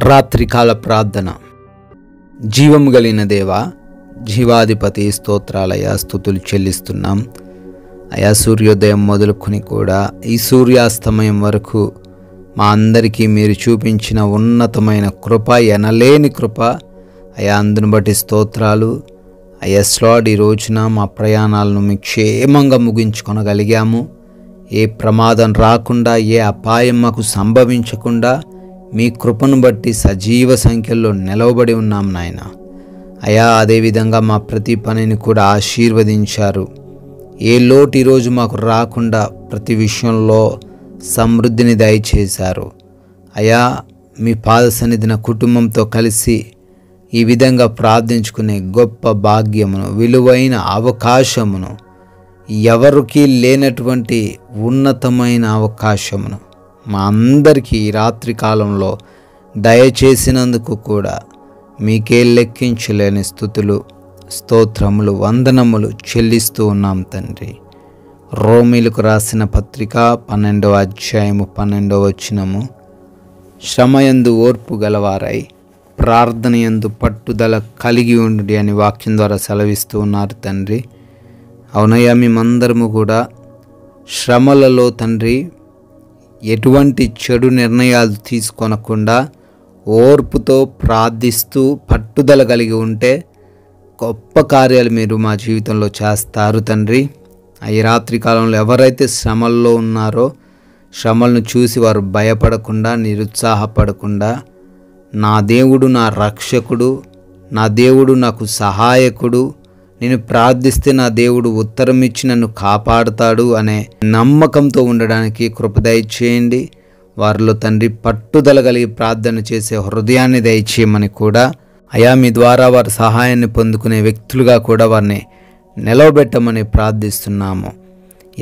రాత్రికాల ప్రార్థన. జీవము కలిగిన దేవా, జీవాధిపతి, స్తోత్రాలయ, స్తుతులు చెల్లిస్తున్నాం అయా. సూర్యోదయం మొదలుకొని కూడా ఈ సూర్యాస్తమయం వరకు మా అందరికీ మీరు చూపించిన ఉన్నతమైన కృప, ఎనలేని కృప అయా, అందును బట్టి స్తోత్రాలు అయ్యా. స్లాడ్ ఈ రోజున మా ప్రయాణాలను మీ క్షేమంగా ముగించుకొనగలిగాము. ఏ ప్రమాదం రాకుండా, ఏ అపాయం మాకు సంభవించకుండా మీ కృపను బట్టి సజీవ సంఖ్యలో నిలవబడి ఉన్నాం నాయన అయా. అదేవిధంగా మా ప్రతి పనిని కూడా ఆశీర్వదించారు. ఏ లోటు ఈరోజు మాకు రాకుండా ప్రతి విషయంలో సమృద్ధిని దయచేశారు అయా. మీ పాద సన్నిధిన కుటుంబంతో కలిసి ఈ విధంగా ప్రార్థించుకునే గొప్ప భాగ్యమును, విలువైన అవకాశమును, ఎవరికి లేనటువంటి ఉన్నతమైన అవకాశమును మా అందరికీ ఈ రాత్రి కాలంలో దయచేసినందుకు కూడా మీకే లెక్కించలేని స్తుతులు, స్తోత్రములు, వందనములు చెల్లిస్తూ ఉన్నాం తండ్రి. రోమీలకు రాసిన పత్రిక 12వ అధ్యాయము 12వ వచనము, శ్రమయందు ఓర్పు గలవారై ప్రార్థనయందు పట్టుదల కలిగి ఉండు అని వాక్యం ద్వారా సెలవిస్తూ ఉన్నారు తండ్రి. అవునయ్యా, మేమందరము కూడా శ్రమలలో తండ్రి ఎటువంటి చెడు నిర్ణయాలు తీసుకొనకుండా ఓర్పుతో ప్రార్థిస్తూ పట్టుదల కలిగి ఉంటే గొప్ప కార్యాలు మీరు మా జీవితంలో చేస్తారు తండ్రి. ఈ రాత్రి కాలంలో ఎవరైతే శ్రమల్లో ఉన్నారో, శ్రమలను చూసి వారు భయపడకుండా, నిరుత్సాహపడకుండా, నా దేవుడు నా రక్షకుడు, నా దేవుడు నాకు సహాయకుడు, నేను ప్రార్థిస్తే నా దేవుడు ఉత్తరం ఇచ్చి నన్ను కాపాడుతాడు అనే నమ్మకంతో ఉండడానికి కృప దయచేయండి. వారిలో తండ్రి పట్టుదల కలిగి ప్రార్థన చేసే హృదయాన్ని దయచేయమని కూడా అయా, మీ ద్వారా వారి సహాయాన్ని పొందుకునే వ్యక్తులుగా కూడా వారిని నిలవబెట్టమని ప్రార్థిస్తున్నాము.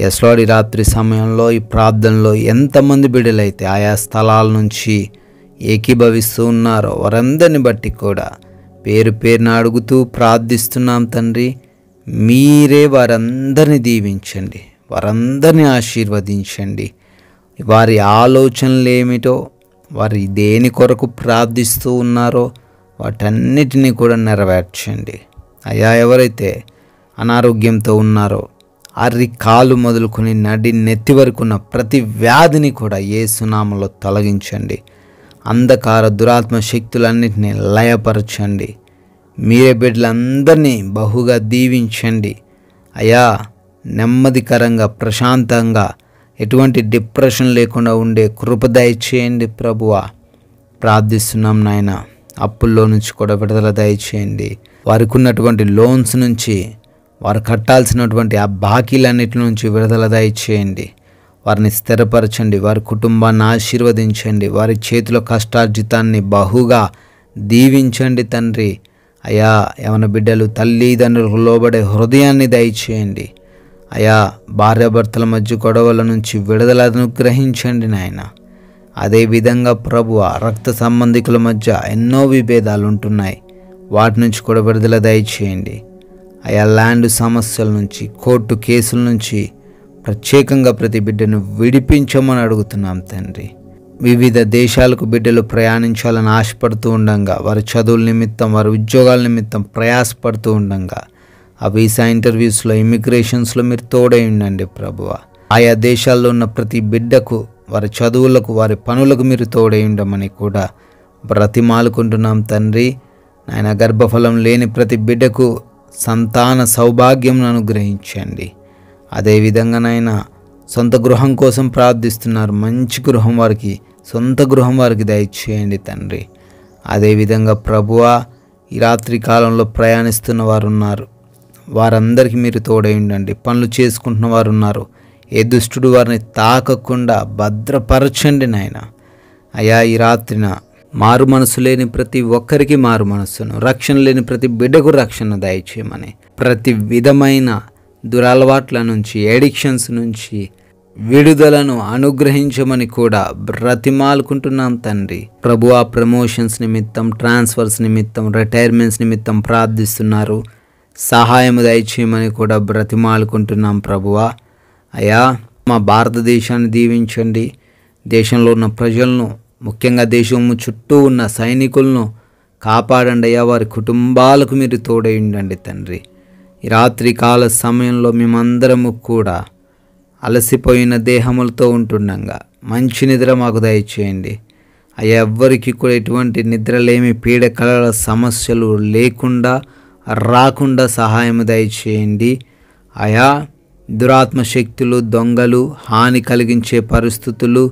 ఎస్లాడి రాత్రి సమయంలో ఈ ప్రార్థనలో ఎంతమంది బిడ్డలైతే ఆయా స్థలాల నుంచి ఏకీభవిస్తూ ఉన్నారో వారందరిని బట్టి కూడా పేరు పేరున అడుగుతూ ప్రార్థిస్తున్నాం తండ్రి. మీరే వారందరిని దీవించండి, వారందరినీ ఆశీర్వదించండి. వారి ఆలోచనలు ఏమిటో, వారి దేని కొరకు ప్రార్థిస్తూ ఉన్నారో వాటన్నిటినీ కూడా నెరవేర్చండి అయ్యా. ఎవరైతే అనారోగ్యంతో ఉన్నారో కాలు మొదలుకొని నడి నెత్తి వరకు ఉన్న ప్రతి వ్యాధిని కూడా యేసు నామములో తొలగించండి. అంధకార దురాత్మ శక్తులన్నింటినీ లయపరచండి. మీరే బిడ్డలందరినీ బహుగా దీవించండి అయా. నెమ్మదికరంగా, ప్రశాంతంగా, ఎటువంటి డిప్రెషన్ లేకుండా ఉండే కృప దయచేయండి ప్రభువా. ప్రార్థిస్తున్నాం నాయన. అప్పుల్లో నుంచి కూడా విడుదల దయచేయండి. వారికి ఉన్నటువంటి లోన్స్ నుంచి, వారు కట్టాల్సినటువంటి ఆ బాకీలన్నిటి నుంచి విడుదల దయచేయండి. వారిని స్థిరపరచండి, వారి కుటుంబాన్ని ఆశీర్వదించండి, వారి చేతిలో కష్టార్జితాన్ని బహుగా దీవించండి తండ్రి అయా. యవన బిడ్డలు తల్లిదండ్రులకు లోబడే హృదయాన్ని దయచేయండి అయా. భార్యాభర్తల మధ్య గొడవల నుంచి విడుదల అనుగ్రహించండి నాయన. అదేవిధంగా ప్రభువ, రక్త సంబంధికుల మధ్య ఎన్నో విభేదాలు ఉంటున్నాయి, వాటి నుంచి కూడా విడుదల దయచేయండి అయా. ల్యాండ్ సమస్యల నుంచి, కోర్టు కేసుల నుంచి ప్రత్యేకంగా ప్రతి బిడ్డను విడిపించమని అడుగుతున్నాం తండ్రి. వివిధ దేశాలకు బిడ్డలు ప్రయాణించాలని ఆశపడుతూ ఉండగా, వారి చదువుల నిమిత్తం, వారి ఉద్యోగాల నిమిత్తం ప్రయాసపడుతూ ఉండగా, ఆ వీసా ఇంటర్వ్యూస్లో, ఇమిగ్రేషన్స్లో మీరు తోడై ఉండండి ప్రభువ. ఆయా దేశాల్లో ఉన్న ప్రతి బిడ్డకు, వారి చదువులకు, వారి పనులకు మీరు తోడై ఉండమని కూడా బ్రతిమాలుకుంటున్నాం తండ్రి నాయన. గర్భఫలం లేని ప్రతి బిడ్డకు సంతాన సౌభాగ్యం అనుగ్రహించండి. అదేవిధంగా నాయన, సొంత గృహం కోసం ప్రార్థిస్తున్నారు, మంచి గృహం వారికి, సొంత గృహం వారికి దయచేయండి తండ్రి. అదేవిధంగా ప్రభువా, ఈ రాత్రి కాలంలో ప్రయాణిస్తున్న వారు ఉన్నారు, వారందరికీ మీరు తోడై ఉండండి. పనులు చేసుకుంటున్న వారు ఉన్నారు, ఏ దుష్టుడు వారిని తాకకుండా భద్రపరచండి నాయన అయా. ఈ రాత్రిన మారు మనసు లేని ప్రతి ఒక్కరికి మారు మనస్సును, రక్షణ లేని ప్రతి బిడ్డకు రక్షణ దయచేయమని, ప్రతి విధమైన దురలవాట్ల నుంచి, ఎడిక్షన్స్ నుంచి విడుదలను అనుగ్రహించమని కూడా బ్రతిమాలుకుంటున్నాం తండ్రి ప్రభువా. ప్రమోషన్స్ నిమిత్తం, ట్రాన్స్ఫర్స్ నిమిత్తం, రిటైర్మెంట్స్ నిమిత్తం ప్రార్థిస్తున్నారు, సహాయం దయచేయమని కూడా బ్రతిమాలుకుంటున్నాం ప్రభువా. అయా, మా భారతదేశాన్ని దీవించండి. దేశంలో ఉన్న ప్రజలను ముఖ్యంగా దేశము చుట్టూ ఉన్న సైనికులను కాపాడండి అయ్యా. వారి కుటుంబాలకు మీరు తోడైండండి తండ్రి. ఈ రాత్రి కాల సమయంలో మేమందరము కూడా అలసిపోయిన దేహములతో ఉంటుండగా మంచి నిద్ర మాకు దయచేయండి అయ్యా. ఎవ్వరికి కూడా ఎటువంటి నిద్రలేమి పీడకలల సమస్యలు లేకుండా రాకుండా సహాయం దయచేయండి అయా. దురాత్మ శక్తులు, దొంగలు, హాని కలిగించే పరిస్థితులు,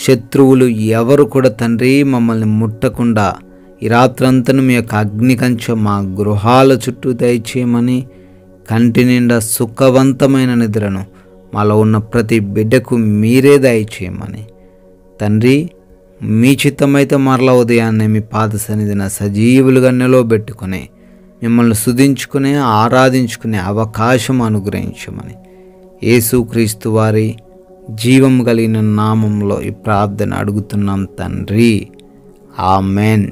శత్రువులు ఎవరు కూడా తండ్రి మమ్మల్ని ముట్టకుండా ఈ రాత్రంతను మీ యొక్క అగ్ని కంచె మా గృహాల చుట్టూ దయచేయమని, కంటి నిండా సుఖవంతమైన నిద్రను మాలో ఉన్న ప్రతి బిడ్డకు మీరే దయచేయమని తండ్రి, మీ చిత్తమైతే మరలా ఉదయాన్నే మీ పాద సన్నిధిన సజీవులుగా నిలవబెట్టుకుని మిమ్మల్ని స్తుతించుకునే ఆరాధించుకునే అవకాశం అనుగ్రహించమని యేసుక్రీస్తు వారి జీవం కలిగిన నామంలో ఈ ప్రార్థన అడుగుతున్నాం తండ్రి. ఆమెన్.